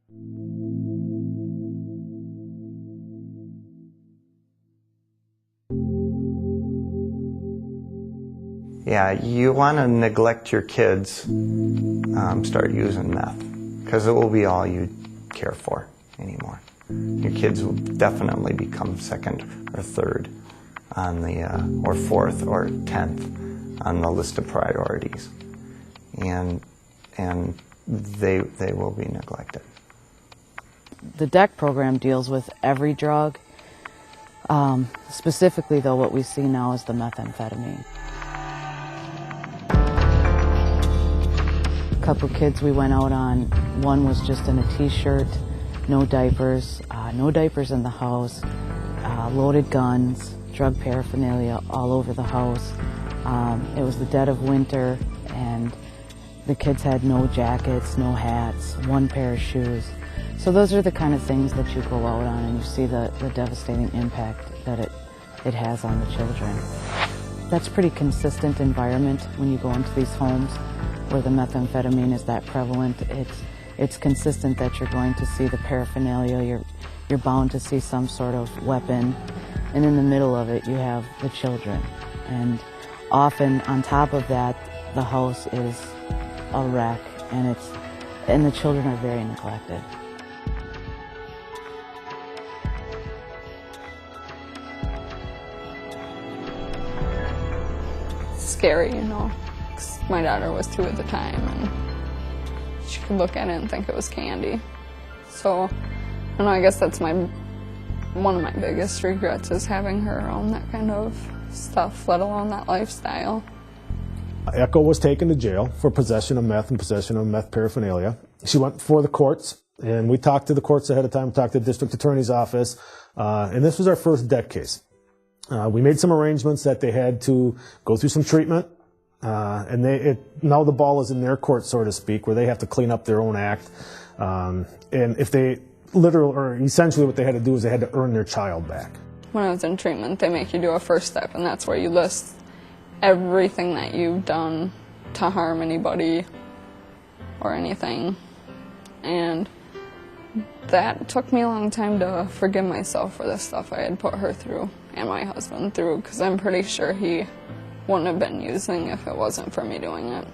Yeah, you want to neglect your kids, start using meth, because it will be all you care for anymore. Your kids will definitely become second or third on the, or fourth or 10th on the list of priorities. And they will be neglected. The DEC program deals with every drug. Specifically, though, what we see now is the methamphetamine. A couple kids we went out on, one was just in a t-shirt, no diapers in the house, loaded guns, drug paraphernalia all over the house. It was the dead of winter, and the kids had no jackets, no hats, one pair of shoes. So those are the kind of things that you go out on and you see the devastating impact that it has on the children. That's a pretty consistent environment when you go into these homes where the methamphetamine is that prevalent. It's consistent that you're going to see the paraphernalia, you're bound to see some sort of weapon, and in the middle of it you have the children. And often on top of that, the house is a wreck, and the children are very neglected. Scary, you know, 'cause my daughter was 2 at the time, and she could look at it and think it was candy. So, I don't know, I guess that's one of my biggest regrets is having her around that kind of stuff, let alone that lifestyle. Echo was taken to jail for possession of meth and possession of meth paraphernalia. She went before the courts, and we talked to the courts ahead of time, talked to the district attorney's office, and this was our first DEC case. We made some arrangements that they had to go through some treatment, and now the ball is in their court, so to speak, where they have to clean up their own act. And if they essentially what they had to do is they had to earn their child back. When I was in treatment, they make you do a first step, and that's where you list everything that you've done to harm anybody or anything. And that took me a long time to forgive myself for the stuff I had put her through and my husband through, because I'm pretty sure he wouldn't have been using if it wasn't for me doing it.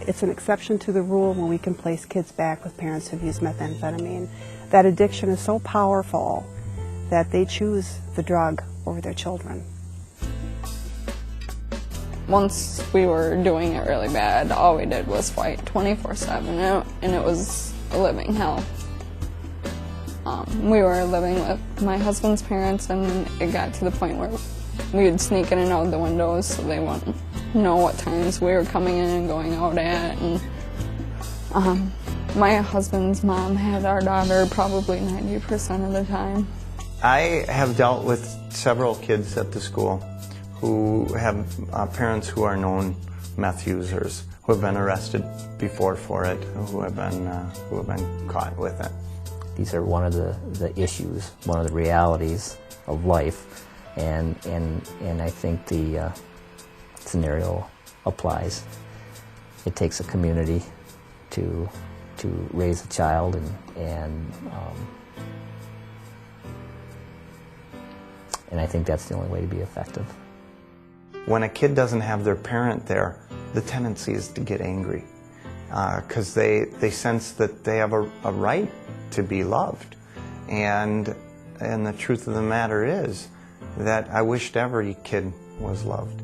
It's an exception to the rule when we can place kids back with parents who've used methamphetamine. That addiction is so powerful that they choose the drug over their children. Once we were doing it really bad, all we did was fight 24/7, and it was a living hell. We were living with my husband's parents, and it got to the point where we would sneak in and out the windows so they wouldn't know what times we were coming in and going out at. And my husband's mom had our daughter probably 90% of the time. I have dealt with several kids at the school who have parents who are known meth users, who have been arrested before for it, who have been caught with it. These are one of the issues, one of the realities of life, and I think the scenario applies. It takes a community to raise a child, and I think that's the only way to be effective. When a kid doesn't have their parent there, the tendency is to get angry because they sense that they have a right to be loved. And the truth of the matter is that I wished every kid was loved.